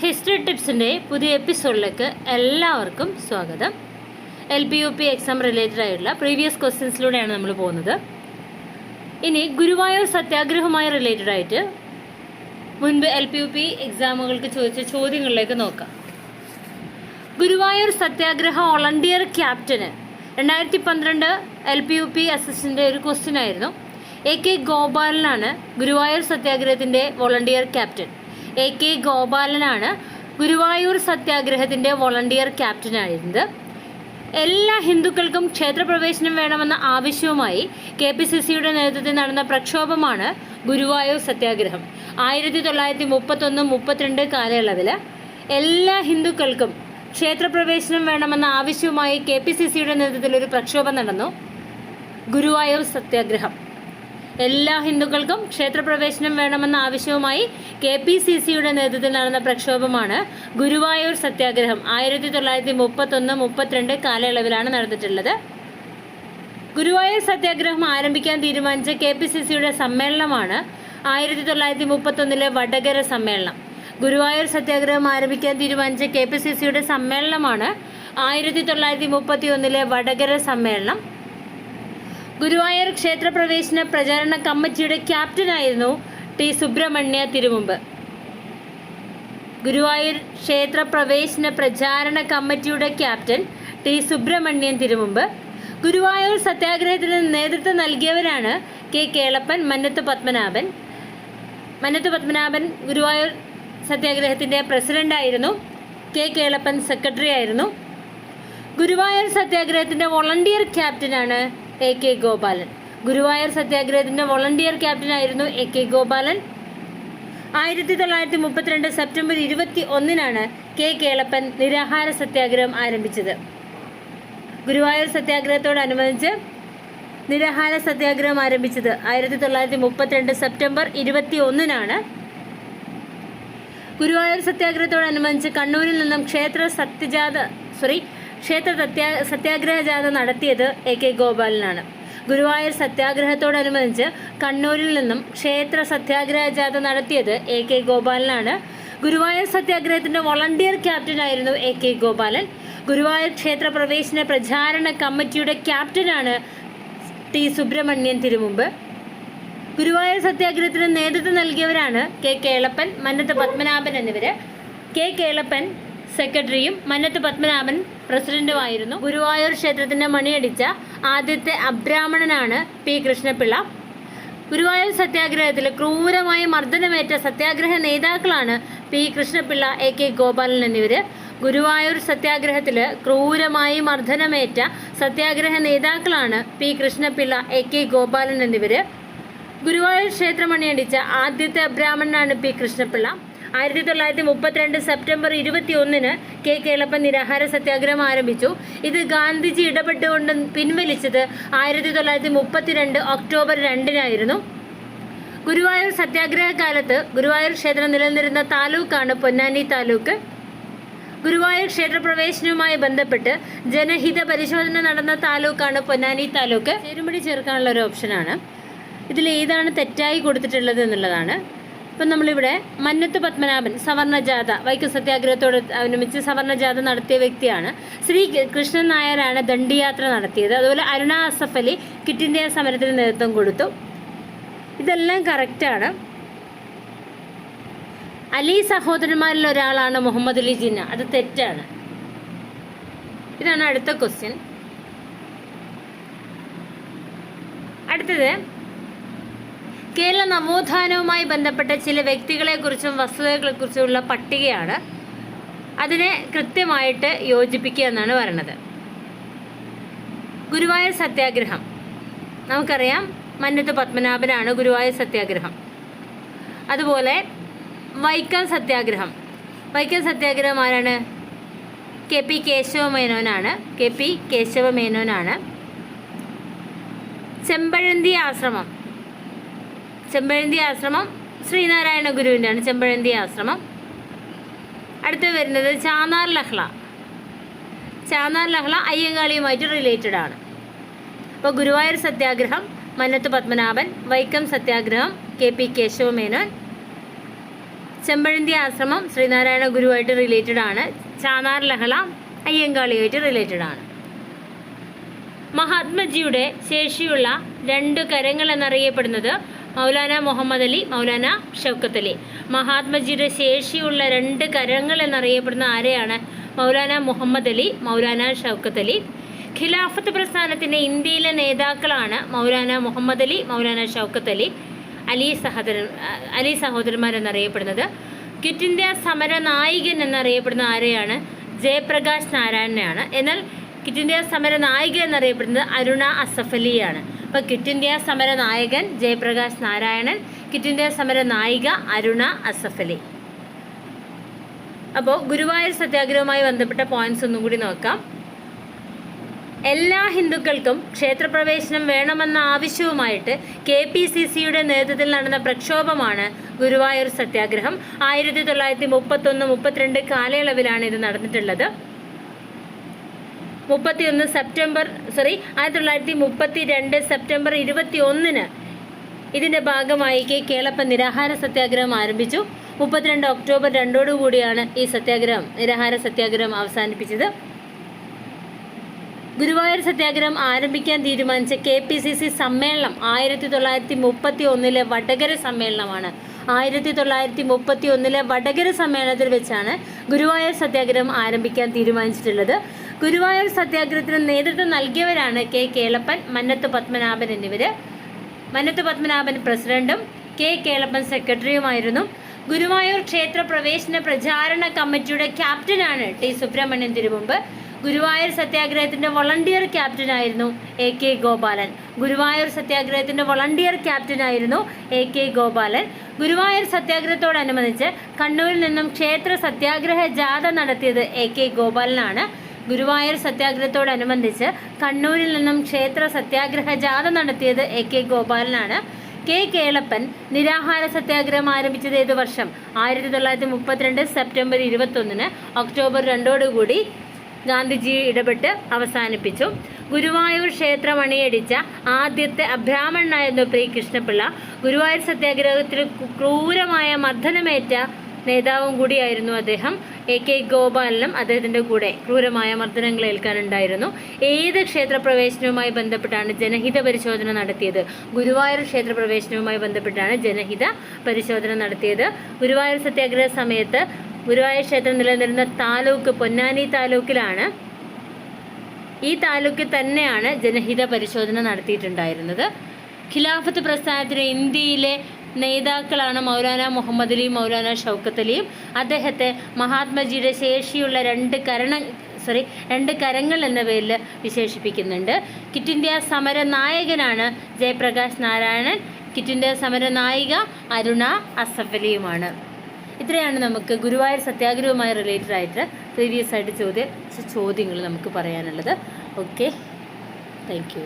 History ടിപ്സിൻ്റെ പുതിയ എപ്പിസോഡിലേക്ക് എല്ലാവർക്കും സ്വാഗതം. LPUP എക്സാം റിലേറ്റഡ് ആയിട്ടുള്ള പ്രീവിയസ് ക്വസ്റ്റ്യൻസിലൂടെയാണ് നമ്മൾ പോകുന്നത്. ഇനി ഗുരുവായൂർ സത്യാഗ്രഹവുമായി റിലേറ്റഡ് ആയിട്ട് മുൻപ് LPUP എക്സാമുകൾക്ക് ചോദിച്ച ചോദ്യങ്ങളിലേക്ക് നോക്കാം. ഗുരുവായൂർ സത്യാഗ്രഹ വോളണ്ടിയർ ക്യാപ്റ്റന് 2012 LPUP അസിസ്റ്റൻ്റ് ഒരു ക്വസ്റ്റ്യൻ ആയിരുന്നു. AK ഗോപാലനാണ് ഗുരുവായൂർ സത്യാഗ്രഹത്തിൻ്റെ വോളണ്ടിയർ ക്യാപ്റ്റൻ. AK ഗോപാലനാണ് ഗുരുവായൂർ സത്യാഗ്രഹത്തിൻ്റെ വോളണ്ടിയർ ക്യാപ്റ്റനായിരുന്നത്. എല്ലാ ഹിന്ദുക്കൾക്കും ക്ഷേത്രപ്രവേശനം വേണമെന്ന ആവശ്യവുമായി KPCCയുടെ നേതൃത്വത്തിൽ നടന്ന പ്രക്ഷോഭമാണ് ഗുരുവായൂർ സത്യാഗ്രഹം. 1931-32 കാലയളവിൽ എല്ലാ ഹിന്ദുക്കൾക്കും ക്ഷേത്രപ്രവേശനം വേണമെന്ന ആവശ്യവുമായി KPCCയുടെ നേതൃത്വത്തിൽ ഒരു പ്രക്ഷോഭം നടന്നു. ഗുരുവായൂർ സത്യാഗ്രഹം. എല്ലാ ഹിന്ദുക്കൾക്കും ക്ഷേത്രപ്രവേശനം വേണമെന്ന ആവശ്യവുമായി KPCCയുടെ നേതൃത്വത്തിൽ നടന്ന പ്രക്ഷോഭമാണ് ഗുരുവായൂർ സത്യാഗ്രഹം. 1931-32 കാലയളവിലാണ് നടന്നിട്ടുള്ളത്. ഗുരുവായൂർ സത്യാഗ്രഹം ആരംഭിക്കാൻ തീരുമാനിച്ച KPCCയുടെ സമ്മേളനമാണ് 1931 വടകര സമ്മേളനം. ഗുരുവായൂർ സത്യാഗ്രഹം ആരംഭിക്കാൻ തീരുമാനിച്ച KPCCയുടെ സമ്മേളനമാണ് 1931 വടകര സമ്മേളനം. ഗുരുവായൂർ ക്ഷേത്രപ്രവേശന പ്രചാരണ കമ്മിറ്റിയുടെ ക്യാപ്റ്റനായിരുന്നു T. സുബ്രഹ്മണ്യ തിരുമുമ്പ്. ഗുരുവായൂർ ക്ഷേത്രപ്രവേശന പ്രചാരണ കമ്മിറ്റിയുടെ ക്യാപ്റ്റൻ T. സുബ്രഹ്മണ്യൻ തിരുമുമ്പ്. ഗുരുവായൂർ സത്യാഗ്രഹത്തിന് നേതൃത്വം നൽകിയവരാണ് K. കേളപ്പൻ, മന്നത്ത് പത്മനാഭൻ. മന്നത്ത് പത്മനാഭൻ ഗുരുവായൂർ സത്യാഗ്രഹത്തിൻ്റെ പ്രസിഡൻ്റായിരുന്നു. K. കേളപ്പൻ സെക്രട്ടറി ആയിരുന്നു. ഗുരുവായൂർ സത്യാഗ്രഹത്തിൻ്റെ വോളണ്ടിയർ ക്യാപ്റ്റനാണ് AK ഗോപാലൻ. ഗുരുവായൂർ സത്യാഗ്രഹത്തിൻ്റെ വോളണ്ടിയർ ക്യാപ്റ്റനായിരുന്നു AK Gopalan. 1932 September 21 K. Kelappan നിരാഹാര സത്യാഗ്രഹം ആരംഭിച്ചത്. ഗുരുവായൂർ സത്യാഗ്രഹത്തോടനുബന്ധിച്ച് നിരാഹാര സത്യാഗ്രഹം ആരംഭിച്ചത് 1932 സെപ്റ്റംബർ 21 ഗുരുവായൂർ സത്യാഗ്രഹത്തോടനുബന്ധിച്ച് കണ്ണൂരിൽ നിന്നും ക്ഷേത്ര സത്യാഗ്രഹ ജാഥ നടത്തിയത് AK ഗോപാലനാണ്. ഗുരുവായൂർ സത്യാഗ്രഹത്തോടനുബന്ധിച്ച് കണ്ണൂരിൽ നിന്നും ക്ഷേത്ര സത്യാഗ്രഹ ജാഥ നടത്തിയത് AK ഗോപാലനാണ്. ഗുരുവായൂർ സത്യാഗ്രഹത്തിൻ്റെ വോളണ്ടിയർ ക്യാപ്റ്റനായിരുന്നു AK ഗോപാലൻ. ഗുരുവായൂർ ക്ഷേത്ര പ്രവേശന പ്രചാരണ കമ്മിറ്റിയുടെ ക്യാപ്റ്റനാണ് T. സുബ്രഹ്മണ്യൻ തിരുമുമ്പ്. ഗുരുവായൂർ സത്യാഗ്രഹത്തിന് നേതൃത്വം നൽകിയവരാണ് K. കേളപ്പൻ, മന്നത്ത് പത്മനാഭൻ എന്നിവർ. K. കേളപ്പൻ സെക്രട്ടറിയും മന്നത്ത് പത്മനാഭൻ പ്രസിഡന്റുമായിരുന്നു. ഗുരുവായൂർ ക്ഷേത്രത്തിന് മണിയടിച്ച ആദ്യത്തെ അബ്രാഹ്മണനാണ് P. കൃഷ്ണപിള്ള. ഗുരുവായൂർ സത്യാഗ്രഹത്തിൽ ക്രൂരമായി മർദ്ദനമേറ്റ സത്യാഗ്രഹ നേതാക്കളാണ് P. കൃഷ്ണപിള്ള, AK ഗോപാലൻ എന്നിവർ. ഗുരുവായൂർ സത്യാഗ്രഹത്തിൽ ക്രൂരമായി മർദ്ദനമേറ്റ സത്യാഗ്രഹ നേതാക്കളാണ് P. കൃഷ്ണപിള്ള, AK ഗോപാലൻ എന്നിവർ. ഗുരുവായൂർ ക്ഷേത്രം മണിയടിച്ച ആദ്യത്തെ അബ്രാഹ്മണനാണ് P. Krishna Pillai. 1932 September 21 K. Kelappan നിരാഹാര സത്യാഗ്രഹം ആരംഭിച്ചു. ഇത് ഗാന്ധിജി ഇടപെട്ടുകൊണ്ട് പിൻവലിച്ചത് 1932 ഒക്ടോബർ 2 ഗുരുവായൂർ സത്യാഗ്രഹ കാലത്ത് ഗുരുവായൂർ ക്ഷേത്രം നിലനിന്നിരുന്ന താലൂക്കാണ് പൊന്നാനി താലൂക്ക്. ഗുരുവായൂർ ക്ഷേത്രപ്രവേശനവുമായി ബന്ധപ്പെട്ട് ജനഹിത പരിശോധന നടന്ന താലൂക്കാണ് പൊന്നാനി താലൂക്ക്. ചേരുംപടി ചേർക്കാനുള്ള ഒരു ഓപ്ഷനാണ്. ഇതിൽ ഏതാണ് തെറ്റായി കൊടുത്തിട്ടുള്ളത് എന്നുള്ളതാണ്. ഇപ്പം നമ്മളിവിടെ മന്നത്ത് പത്മനാഭൻ സവർണ ജാഥ, വൈക്കം സത്യാഗ്രഹത്തോട് അനുബന്ധിച്ച് സവർണ ജാഥ നടത്തിയ വ്യക്തിയാണ്. ശ്രീ കൃഷ്ണൻ നായരാണ് ദണ്ഡിയാത്ര നടത്തിയത്. അതുപോലെ അരുണ അസഫ് അലി ക്വിറ്റ് ഇന്ത്യ സമരത്തിന് നേതൃത്വം കൊടുത്തു. ഇതെല്ലാം കറക്റ്റാണ്. അലി സഹോദരന്മാരിൽ ഒരാളാണ് മുഹമ്മദ് അലി ജിന്ന. അത് തെറ്റാണ്. ഇതാണ് അടുത്ത ക്വസ്റ്റ്യൻ. അടുത്തത് കേരള നവോത്ഥാനവുമായി ബന്ധപ്പെട്ട ചില വ്യക്തികളെക്കുറിച്ചും വസ്തുതകളെക്കുറിച്ചുമുള്ള പട്ടികയാണ്. അതിനെ കൃത്യമായിട്ട് യോജിപ്പിക്കുക എന്നാണ് പറയുന്നത്. ഗുരുവായൂർ സത്യാഗ്രഹം നമുക്കറിയാം, മന്നത്ത് പത്മനാഭനാണ് ഗുരുവായൂർ സത്യാഗ്രഹം. അതുപോലെ വൈക്കം സത്യാഗ്രഹം. വൈക്കം സത്യാഗ്രഹം ആരാണ്? KP കേശവമേനോനാണ്. KP കേശവമേനോനാണ്. ചെമ്പഴന്തി ആശ്രമം ശ്രീനാരായണ ഗുരുവിൻ്റെയാണ് ചെമ്പഴന്തി ആശ്രമം. അടുത്ത് വരുന്നത് ചാന്നാർ ലഹള അയ്യങ്കാളിയുമായിട്ട് റിലേറ്റഡ് ആണ്. അപ്പോൾ ഗുരുവായൂർ സത്യാഗ്രഹം മന്നത്ത് പത്മനാഭൻ, വൈക്കം സത്യാഗ്രഹം KP കേശവമേനോൻ, ചെമ്പഴന്തി ആശ്രമം ശ്രീനാരായണ ഗുരുവായിട്ട് റിലേറ്റഡ് ആണ്. ചാന്നാർ ലഹള അയ്യങ്കാളിയുമായിട്ട് റിലേറ്റഡ് ആണ്. മഹാത്മജിയുടെ ശേഷിയുള്ള 2 കരങ്ങൾ എന്നറിയപ്പെടുന്നത് മൗലാന മുഹമ്മദ് അലി, മൗലാന ഷൗക്കത്ത് അലി. മഹാത്മജിയുടെ ശേഷിയുള്ള 2 കരങ്ങൾ എന്നറിയപ്പെടുന്ന ആരെയാണ്? മൗലാന മുഹമ്മദ് അലി, മൗലാന ഷൗക്കത്ത് അലി. ഖിലാഫത്ത് പ്രസ്ഥാനത്തിൻ്റെ ഇന്ത്യയിലെ നേതാക്കളാണ് മൗലാന മുഹമ്മദ് അലി, മൗലാന ഷൗക്കത്ത് അലി, അലി സഹോദരന്മാരെന്നറിയപ്പെടുന്നത്. ക്വിറ്റ് ഇന്ത്യ സമര നായകൻ എന്നറിയപ്പെടുന്ന ആരെയാണ്? ജയപ്രകാശ് നാരായണനെയാണ്. എന്നാൽ ക്വിറ്റ് ഇന്ത്യ സമര നായിക എന്നറിയപ്പെടുന്നത് അരുണ അസഫ് അലിയാണ്. അപ്പോൾ ക്വിറ്റ് ഇന്ത്യ സമര നായകൻ ജയപ്രകാശ് നാരായണൻ, ക്വിറ്റ് ഇന്ത്യ സമര നായിക അരുണ അസഫ് അലി. അപ്പോൾ ഗുരുവായൂർ സത്യാഗ്രഹവുമായി ബന്ധപ്പെട്ട പോയിന്റ്സ് ഒന്നും കൂടി നോക്കാം. എല്ലാ ഹിന്ദുക്കൾക്കും ക്ഷേത്രപ്രവേശനം വേണമെന്ന ആവശ്യവുമായിട്ട് KPCCയുടെ നേതൃത്വത്തിൽ നടന്ന പ്രക്ഷോഭമാണ് ഗുരുവായൂർ സത്യാഗ്രഹം. 1931-32 കാലയളവിലാണ് ഇത് നടന്നിട്ടുള്ളത്. 1932 സെപ്റ്റംബർ 21 ഇതിൻ്റെ ഭാഗമായി കേളപ്പൻ നിരാഹാര സത്യാഗ്രഹം ആരംഭിച്ചു. 32 ഒക്ടോബർ 2 ഈ നിരാഹാര സത്യാഗ്രഹം അവസാനിപ്പിച്ചത്. ഗുരുവായൂർ സത്യാഗ്രഹം ആരംഭിക്കാൻ തീരുമാനിച്ച KPCC സമ്മേളനം 1931 വടകര സമ്മേളനമാണ്. 1931 വടകര സമ്മേളനത്തിൽ വെച്ചാണ് ഗുരുവായൂർ സത്യാഗ്രഹം ആരംഭിക്കാൻ തീരുമാനിച്ചിട്ടുള്ളത്. ഗുരുവായൂർ സത്യാഗ്രഹത്തിന് നേതൃത്വം നൽകിയവരാണ് കേളപ്പൻ, മന്നത്ത് പത്മനാഭൻ എന്നിവർ. മന്നത്ത് പത്മനാഭൻ പ്രസിഡന്റും കേളപ്പൻ സെക്രട്ടറിയുമായിരുന്നു. ഗുരുവായൂർ ക്ഷേത്ര പ്രവേശന പ്രചാരണ കമ്മിറ്റിയുടെ ക്യാപ്റ്റനാണ് സുബ്രഹ്മണ്യൻ തിരുമുമ്പ്. ഗുരുവായൂർ സത്യാഗ്രഹത്തിൻ്റെ വോളണ്ടിയർ ക്യാപ്റ്റനായിരുന്നു AK ഗോപാലൻ. ഗുരുവായൂർ സത്യാഗ്രഹത്തിൻ്റെ വോളണ്ടിയർ ക്യാപ്റ്റനായിരുന്നു AK ഗോപാലൻ. ഗുരുവായൂർ സത്യാഗ്രഹത്തോടനുബന്ധിച്ച് കണ്ണൂരിൽ നിന്നും ക്ഷേത്ര സത്യാഗ്രഹ ജാഥ നടത്തിയത് AK ഗോപാലനാണ്. ഗുരുവായൂർ സത്യാഗ്രഹത്തോടനുബന്ധിച്ച് കണ്ണൂരിൽ നിന്നും ക്ഷേത്ര സത്യാഗ്രഹ ജാഥ നടത്തിയത് AK ഗോപാലനാണ്. കേളപ്പൻ നിരാഹാര സത്യാഗ്രഹം ആരംഭിച്ചത് ഏത് വർഷം? 1932 സെപ്റ്റംബർ 21 ഒക്ടോബർ 2 ഗാന്ധിജി ഇടപെട്ട് അവസാനിപ്പിച്ചു. ഗുരുവായൂർ ക്ഷേത്രം അണിയടിച്ച ആദ്യത്തെ അബ്രാഹ്മണനായിരുന്നു P. കൃഷ്ണപിള്ള. ഗുരുവായൂർ സത്യാഗ്രഹത്തിൽ ക്രൂരമായ മർദ്ദനമേറ്റ നേതാവും കൂടിയായിരുന്നു അദ്ദേഹം. AK ഗോപാലനും അദ്ദേഹത്തിൻ്റെ കൂടെ ക്രൂരമായ മർദ്ദനങ്ങൾ ഏൽക്കാനുണ്ടായിരുന്നു. ഏത് ക്ഷേത്രപ്രവേശനവുമായി ബന്ധപ്പെട്ടാണ് ജനഹിത പരിശോധന നടത്തിയത്? ഗുരുവായൂർ ക്ഷേത്രപ്രവേശനവുമായി ബന്ധപ്പെട്ടാണ് ജനഹിത പരിശോധന നടത്തിയത്. ഗുരുവായൂർ സത്യാഗ്രഹ സമയത്ത് ഗുരുവായൂർ ക്ഷേത്രം നിലനിന്നിരുന്ന താലൂക്ക് പൊന്നാനി താലൂക്കിലാണ്. ഈ താലൂക്കിൽ തന്നെയാണ് ജനഹിത പരിശോധന നടത്തിയിട്ടുണ്ടായിരുന്നത്. ഖിലാഫത്ത് പ്രസ്ഥാനത്തിന് ഇന്ത്യയിലെ നേതാക്കളാണ് മൗലാന മുഹമ്മദ് അലി, മൗലാന ഷൗക്കത്ത് അലിയും. അദ്ദേഹത്തെ മഹാത്മജിയുടെ ശേഷിയുള്ള 2 കരങ്ങൾ എന്ന പേരിൽ വിശേഷിപ്പിക്കുന്നുണ്ട്. ക്വിറ്റ് ഇന്ത്യ സമര നായകനാണ് ജയപ്രകാശ് നാരായണൻ, ക്വിറ്റ് ഇന്ത്യ സമര നായിക അരുണ അസഫ് അലിയുമാണ്. ഇത്രയാണ് നമുക്ക് ഗുരുവായൂർ സത്യാഗ്രഹവുമായി റിലേറ്റഡ് ആയിട്ട് പ്രീവിയസ് ആയിട്ട് ചോദ്യങ്ങൾ നമുക്ക് പറയാനുള്ളത്. Okay, thank you.